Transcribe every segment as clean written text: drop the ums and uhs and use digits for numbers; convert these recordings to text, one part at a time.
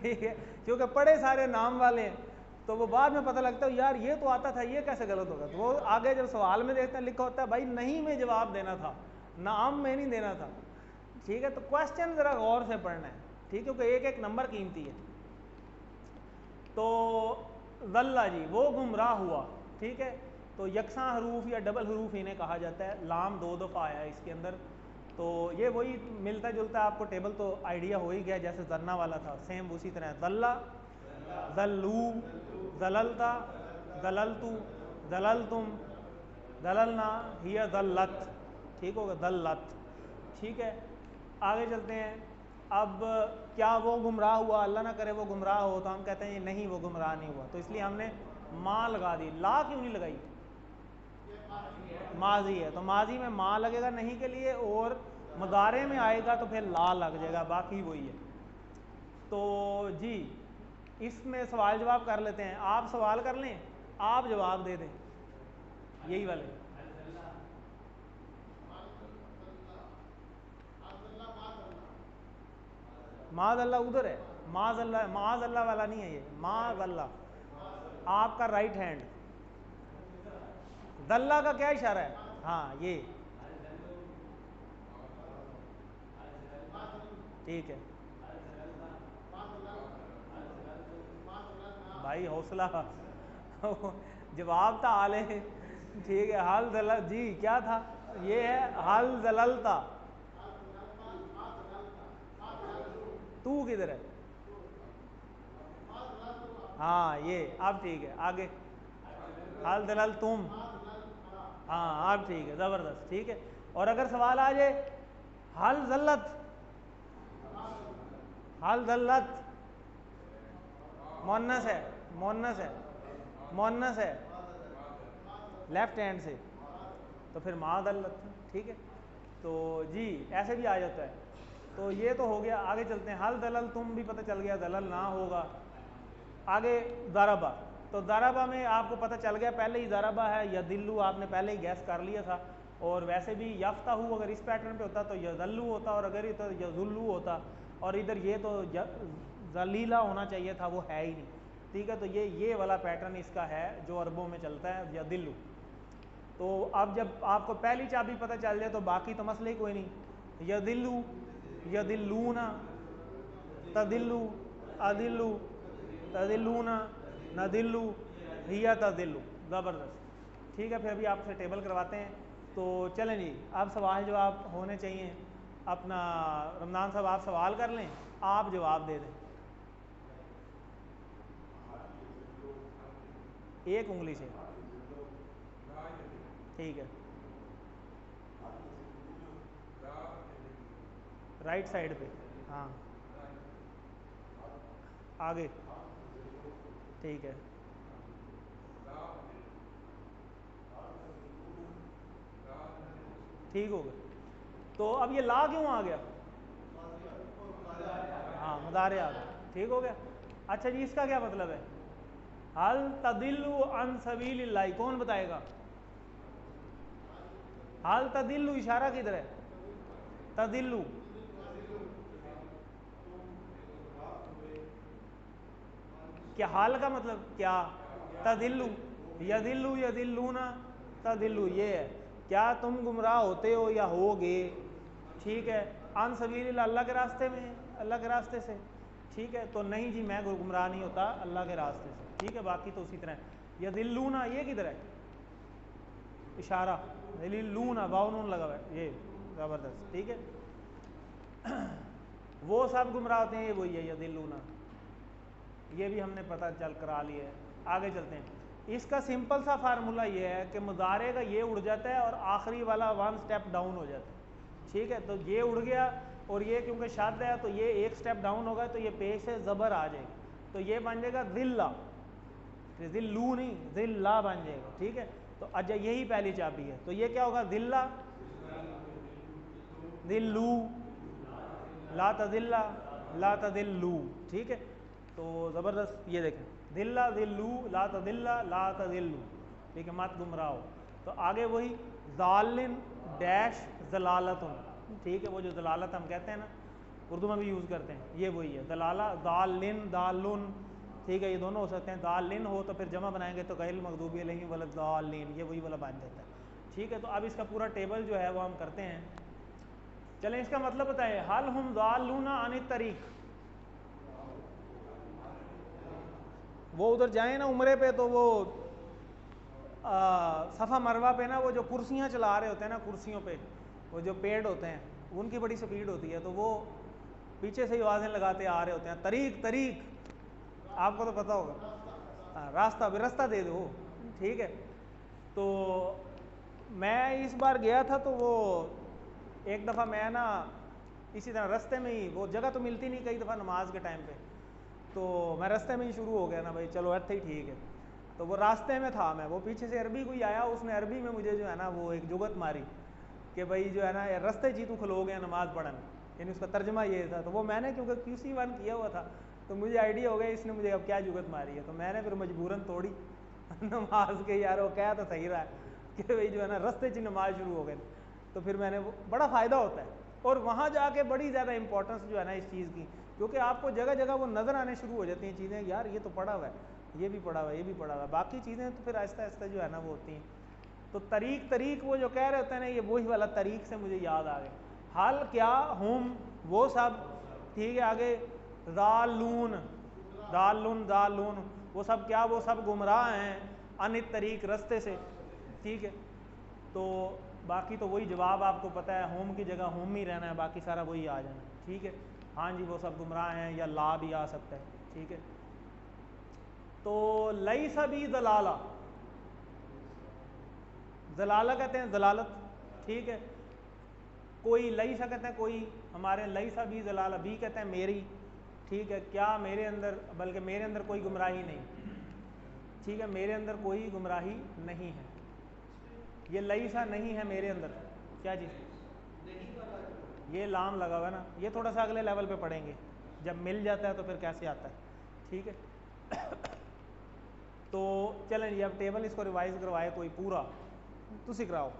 ٹھیک ہے، کیونکہ پڑے سارے نام والے ہیں تو وہ بعد میں پتہ لگتا ہے یار یہ تو آتا تھا، یہ کیسے غلط ہوگا، تو وہ آگے جب سوال میں دیکھتے ہیں لکھا ہوتا ہے بھائی نہیں میں جواب دینا تھا، نام میں نہیں دینا تھا. ٹھیک ہے، تو کوشچن ذرا غور سے پڑھنا ہے، ٹھیک ہے، کیونکہ ایک ایک نمبر قیمتی ہے. تو ضلع جی وہ گمراہ ہوا. ٹھیک ہے، تو یکساں حروف یا ڈبل حروف انہیں کہا جاتا ہے. لام 2 دفعہ آیا ہے اس کے اندر، تو یہ وہی ملتا جلتا ہے، آپ کو ٹیبل تو آئیڈیا ہو ہی گیا جیسے ذرنا والا تھا، سیم اسی طرح ذلہ، ذلو، ذللتا، ذللتو، ذللتم، ذللنا، ہی ذلت. ٹھیک ہوگا، ذلت. ٹھیک ہے، آگے چلتے ہیں. اب کیا وہ گمراہ ہوا؟ اللہ نہ کرے وہ گمراہ ہو تو ہم کہتے ہیں نہیں وہ گمراہ نہیں ہوا، تو اس لیے ہم نے ماں لگا دی. لا کیوں نہیں لگائی؟ ماضی ہے تو ماضی میں ماں لگے گا نہیں کے لیے، اور مضارع میں آئے گا تو پھر لا لگ جائے گا، باقی وہی ہے. تو جی اس میں سوال جواب کر لیتے ہیں. آپ سوال کر لیں، آپ جواب دے دیں یہی والے. معاذ اللہ ادھر ہے، معاذ اللہ والا نہیں ہے یہ، معاذ اللہ آپ کا رائٹ ہینڈ. دلہ کا کیا اشارہ ہے؟ ہاں یہ ٹھیک ہے بھائی حوصلہ جواب تھا آلے. ٹھیک ہے، حال دلل جی کیا تھا؟ یہ ہے حال دللتا. تو کدھر ہے؟ ہاں یہ اب ٹھیک ہے. آگے حال دلل تم، ہاں اب ٹھیک ہے، زبردست. ٹھیک ہے، اور اگر سوال آ جائے حال ذلت، حال ذلت مونس ہے، مونس ہے، مونس ہے لیفٹ ہینڈ سے، تو پھر ما ذلت. ٹھیک ہے، تو جی ایسے بھی آ جاتا ہے. تو یہ تو ہو گیا. آگے چلتے ہیں. حل دلل تم بھی پتہ چل گیا، دلل نہ ہوگا. آگے ضربہ، تو ضربہ میں آپ کو پتہ چل گیا پہلے ہی ضربہ ہے، یدلو آپ نے پہلے ہی گیس کر لیا تھا. اور ویسے بھی یفتح اگر اس پیٹرن پہ ہوتا تو یذلو ہوتا، اور اگر یہ تو یذلو ہوتا، اور ادھر یہ تو ذلیلہ ہونا چاہیے تھا، وہ ہے ہی نہیں. ٹھیک ہے، تو یہ والا پیٹرن اس کا ہے جو عربوں میں چلتا ہے، یذلو. تو اب جب آپ کو پہلی چابی پتہ چل جائے تو باقی تو مسئلہ ہی کوئی نہیں. یذلو، یذلون، تذلو، اذلو، تذلون، نذلو، ہی تذلو. زبردست. ٹھیک ہے، پھر ابھی آپ سے ٹیبل کرواتے ہیں. تو چلیں جی اب سوال جواب ہونے چاہیے. اپنا رمضان صاحب آپ سوال کر لیں، آپ جواب دے دیں. ایک انگلی سے ٹھیک ہے، رائٹ سائڈ پہ، ہاں آگے ٹھیک ہے. ٹھیک ہو گیا. تو اب یہ لا کیوں آ گیا؟ ہاں مضارع آ گیا. ٹھیک ہو گیا. اچھا جی اس کا کیا مطلب ہے؟ حل تدلو عن سبیل اللہ، کون بتائے گا؟ حل تدلو اشارہ کدھر ہے؟ تدلو کیا حال کا مطلب کیا؟ تدلو، یدلو، یدلون، تدلو یہ ہے. کیا تم گمراہ ہوتے ہو یا ہوگے؟ ٹھیک ہے، عن سبیل اللہ، اللہ کے راستے میں، اللہ کے راستے سے. ٹھیک ہے، تو نہیں جی میں گمراہ نہیں ہوتا اللہ کے راستے سے. ٹھیک ہے، باقی تو اسی طرح ہے. یدلون یہ کدھر ہے؟ اشارہ، یدلون واو نون لگا ہوا ہے یہ. زبردست. ٹھیک ہے، وہ سب گمراہ ہوتے ہیں، یہ وہی ہے یدلون. یہ بھی ہم نے پتہ چل کرا لیا ہے. آگے چلتے ہیں. اس کا سمپل سا فارمولہ یہ ہے کہ مضارع کا یہ اڑ جاتا ہے اور آخری والا 1 سٹیپ ڈاؤن ہو جاتا ہے. ٹھیک ہے، تو یہ اڑ گیا اور یہ کیونکہ شاد ہے تو یہ ایک سٹیپ ڈاؤن ہوگا تو یہ پیش سے زبر آ جائے گا، تو یہ بن جائے گا ذلہ، ذلو نہیں ذلہ بن جائے گا. ٹھیک ہے، تو اجا یہی پہلی چابی ہے. تو یہ کیا ہوگا؟ ذلہ، ذلو، لا تذلہ، لا تذلو. ٹھیک ہے، تو زبردست. یہ دیکھیں ذلہ، ذلو، لا تذلہ، لا تذلو. ٹھیک ہے، مت گمراہ ہو. تو آگے وہی ضالن ڈیش ضلالتن. ٹھیک ہے، وہ جو ضلالت ہم کہتے ہیں نا اردو میں بھی یوز کرتے ہیں، یہ وہی ہے دلالہ، دال لن دال لن، ٹھیک ہے، یہ دونوں ہو سکتے ہیں، دال لن ہو تو پھر جمع بنائیں گے تو غیر المغضوب علیہم ولا الضالین، یہ وہی والا بن جاتا ہے، ٹھیک ہے۔ تو اب اس کا پورا ٹیبل جو ہے وہ ہم کرتے ہیں، چلیں اس کا مطلب بتائیں، حل ہم ضالون عن الطریق، وہ ادھر جائیں نا عمرے پہ تو وہ صفا مروہ پہ نا وہ جو کرسیاں چلا رہے ہوتے ہیں نا، کرسیوں پہ وہ جو پیڑ ہوتے ہیں ان کی بڑی سپیڈ ہوتی ہے، تو وہ پیچھے سے ہی آوازیں لگاتے آ رہے ہوتے ہیں، طریق طریق، آپ کو تو پتہ ہوگا، راستہ بھی راستہ دے دو، ٹھیک ہے۔ تو میں اس بار گیا تھا تو وہ ایک دفعہ میں نا اسی طرح رستے میں ہی، وہ جگہ تو ملتی نہیں کئی دفعہ نماز کے ٹائم پہ، تو میں رستے میں ہی شروع ہو گیا نا بھائی چلو ایتھے ہی ٹھیک ہے، تو وہ راستے میں تھا میں، وہ پیچھے سے عربی کوئی آیا، اس نے عربی میں مجھے جو ہے نا وہ ایک جگت ماری کہ بھائی جو ہے نا رستے جی تو کھلو گیا نماز پڑھن، یعنی اس کا ترجمہ یہ تھا، تو وہ میں نے کیونکہ QC1 کیا ہوا تھا تو مجھے آئیڈیا ہو گیا اس نے مجھے اب کیا جگت ماری ہے، تو میں نے پھر مجبوراً توڑی نماز کے، یار وہ کہہ تو صحیح رہا ہے کہ بھائی جو ہے نا رستے چ نماز شروع ہو گئے، تو پھر میں نے بڑا فائدہ ہوتا ہے، اور وہاں جا کے بڑی زیادہ امپورٹنس جو ہے نا اس چیز کی، کیونکہ آپ کو جگہ جگہ وہ نظر آنے شروع ہو جاتی ہیں چیزیں، یار یہ تو پڑھا ہوا ہے، یہ بھی پڑھا ہوا ہے، یہ بھی پڑھا ہوا ہے، باقی چیزیں تو پھر آہستہ آہستہ جو ہے نا وہ ہوتی ہیں۔ تو طریق طریق وہ جو کہہ رہے ہوتے ہیں نا، یہ وہی والا طریق سے مجھے یاد آ گئے، حل کیا ہم وہ سب، ٹھیک ہے، آگے ضالون دالون دالون، وہ سب کیا، وہ سب گمراہ ہیں، ان الطریق رستے سے، ٹھیک ہے۔ تو باقی تو وہی جواب آپ کو پتہ ہے، ہوم کی جگہ ہوم ہی رہنا ہے، باقی سارا وہی آ جانا ہے، ٹھیک ہے۔ ہاں جی وہ سب گمراہ ہیں، یا لا بھی آ سکتا ہے، ٹھیک ہے۔ تو لیس بی ضلالہ، ضلالہ کہتے ہیں ضلالت، ٹھیک ہے، کوئی لیسا کہتے ہیں کوئی، ہمارے لیسا بی ضلالہ، بی کہتے ہیں میری، ٹھیک ہے، کیا میرے اندر، بلکہ میرے اندر کوئی گمراہی نہیں، ٹھیک ہے، میرے اندر کوئی گمراہی نہیں ہے، یہ لیسا نہیں ہے میرے اندر، کیا جی یہ لام لگا ہوا ہے نا، یہ تھوڑا سا اگلے لیول پہ پڑھیں گے، جب مل جاتا ہے تو پھر کیسے آتا ہے، ٹھیک ہے۔ تو چلیں جی اب ٹیبل اس کو ریوائز کروائے کوئی پورا، تو سکھراؤ۔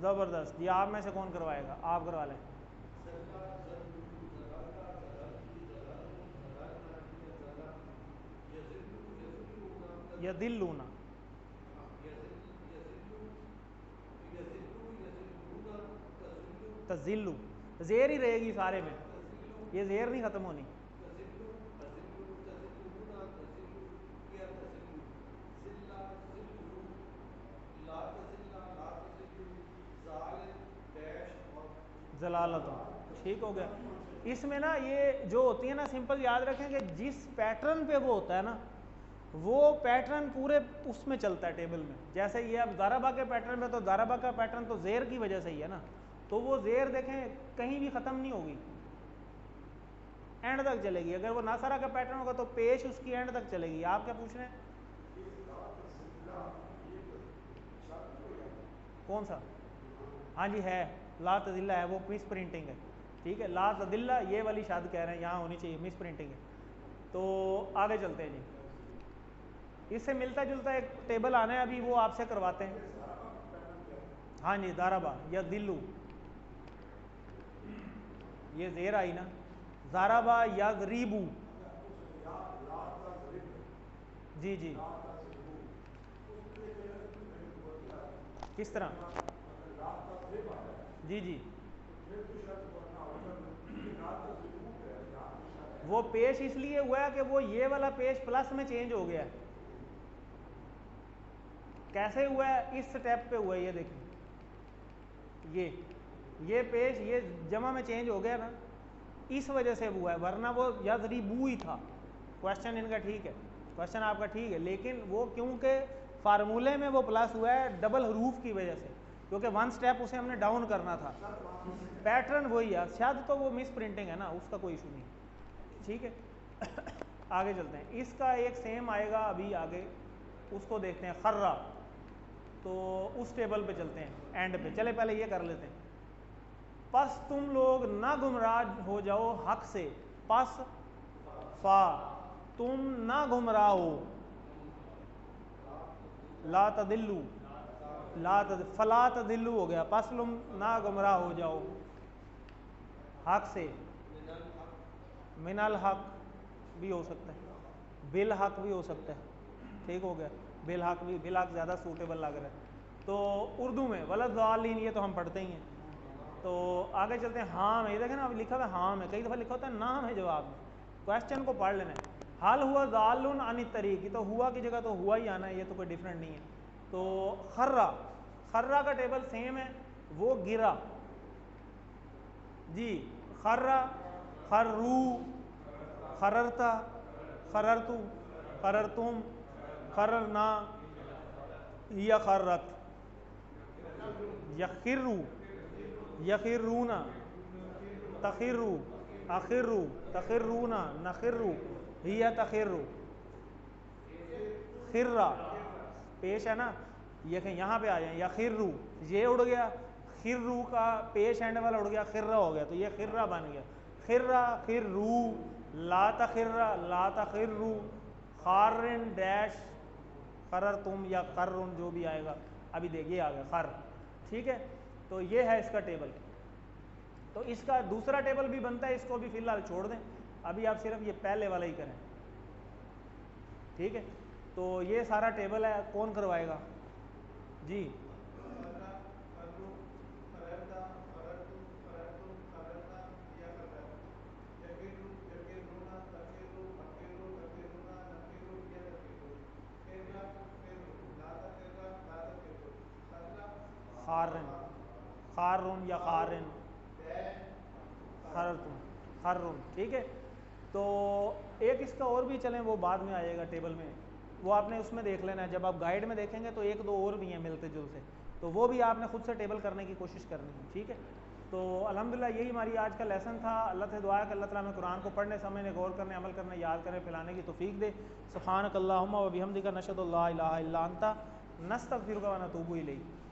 زبردست، یہ آپ میں سے کون کروائے گا، آپ کروا لیں۔ یذلون، تذلو، زیر ہی رہے گی سارے میں، یہ زیر نہیں ختم ہونی، ضلالت، ٹھیک ہو گیا۔ اس میں نا یہ جو ہوتی ہے نا، سمپل یاد رکھیں کہ جس پیٹرن پہ وہ ہوتا ہے نا، وہ پیٹرن پورے اس میں چلتا ہے ٹیبل میں، جیسے یہ اب ضربہ کے پیٹرن میں، تو ضربہ کا پیٹرن تو زیر کی وجہ سے ہی ہے نا، تو وہ زیر دیکھیں کہیں بھی ختم نہیں ہوگی، اینڈ تک چلے گی، اگر وہ ناصرہ کا پیٹرن ہوگا تو پیش اس کی اینڈ تک چلے گی۔ آپ کیا پوچھ رہے ہیں؟ کون سا؟ ہاں جی ہے، لا تذلہ ہے، وہ مس پرنٹنگ ہے، ٹھیک ہے، لا تذلہ یہ والی شاد کہہ رہے ہیں، یہاں ہونی چاہیے، مس پرنٹنگ ہے۔ تو آگے چلتے ہیں جی، اس سے ملتا جلتا ایک ٹیبل آنا ہے ابھی، وہ آپ سے کرواتے ہیں۔ ہاں جی ضربہ یا دلو، یہ زیر آئی نا، ضربہ یضربو، جی جی کس طرح، جی جی وہ پیش اس لیے ہوا ہے کہ وہ یہ والا پیش پلس میں چینج ہو گیا ہے، کیسے ہوا ہے، اس سٹیپ پہ ہوا ہے، یہ دیکھیں یہ پیش یہ جمع میں چینج ہو گیا نا، اس وجہ سے ہوا ہے، ورنہ وہ یضربو ہی تھا۔ کوشچن ان کا ٹھیک ہے، کوشچن آپ کا ٹھیک ہے، لیکن وہ کیونکہ فارمولے میں وہ پلس ہوا ہے ڈبل حروف کی وجہ سے، کیونکہ ون سٹیپ اسے ہم نے ڈاؤن کرنا تھا، پیٹرن وہی ہے، شاید تو وہ مس پرنٹنگ ہے نا، اس کا کوئی ایشو نہیں، ٹھیک ہے۔ آگے چلتے ہیں، اس کا ایک سیم آئے گا ابھی آگے، اس کو دیکھتے ہیں، خرہ، تو اس ٹیبل پہ چلتے ہیں اینڈ پہ، چلے پہلے یہ کر لیتے ہیں۔ پس تم لوگ نہ گمراہ ہو جاؤ حق سے، پس فا تم نہ گمراہ ہو، لا تدلو فلا تدلو ہو گیا، پس تم نہ گمراہ ہو جاؤ حق سے، من الحق بھی ہو سکتا ہے، بالحق بھی ہو سکتا ہے، ٹھیک ہو گیا، بالحق بھی، بالحق زیادہ سوٹیبل لگ رہا ہے۔ تو اردو میں ولضالین یہ تو ہم پڑھتے ہی ہیں، تو آگے چلتے ہیں ہاں میں، یہ دیکھیں نا اب لکھا ہوا ہے ہاں میں، کئی دفعہ لکھا ہوتا ہے نام ہے جواب میں، کویسچن کو پڑھ لینا ہے۔ حل ہوا ضال عن الطریق، تو ہوا کی جگہ تو ہوا ہی آنا ہے، یہ تو کوئی ڈفرینٹ نہیں ہے۔ تو خرہ، خرہ کا ٹیبل سیم ہے، وہ گرا، جی خرہ، خرو، خررتا، خررتو، خررتم، خررنا، یا خرت، یخرو، یخرونا، تخرو، اخرو، تخرونا، نخرو، ہی تخرو، خرہ پیش ہے نا، یہ یہاں پہ آ جائیں، یا خرو یہ اڑ گیا، خرو کا پیش اینڈ والا اڑ گیا، خرہ ہو گیا، تو یہ خرہ بن گیا، خرہ، خرو، لا تخرہ، لا تخرو، خارن ڈیش خرر تم یا خرن جو بھی آئے گا، ابھی دیکھیے آ گیا خر، ٹھیک ہے۔ تو یہ ہے اس کا ٹیبل، تو اس کا دوسرا ٹیبل بھی بنتا ہے، اس کو بھی فی الحال چھوڑ دیں، ابھی آپ صرف یہ پہلے والا ہی کریں، ٹھیک ہے۔ تو یہ سارا ٹیبل ہے، کون کروائے گا؟ جی خارن، خارن یا خارن، خرتم، خرن، ٹھیک ہے۔ تو ایک اس کا اور بھی چلیں، وہ بعد میں آئے گا ٹیبل میں، وہ آپ نے اس میں دیکھ لینا ہے، جب آپ گائیڈ میں دیکھیں گے تو ایک دو اور بھی ہیں ملتے جلتے، تو وہ بھی آپ نے خود سے ٹیبل کرنے کی کوشش کرنی ہے، ٹھیک ہے۔ تو الحمدللہ یہی ہماری آج کا لیسن تھا۔ اللہ سے دعا ہے کہ اللہ تعالیٰ ہمیں قرآن کو پڑھنے، سمجھنے، غور کرنے، عمل کرنے، یاد کرنے، پھیلانے کی توفیق دے۔ سبحانک اللہم و بحمدک، نشہد ان لا الہ الا انت، نستغفرک و نتوب الیک۔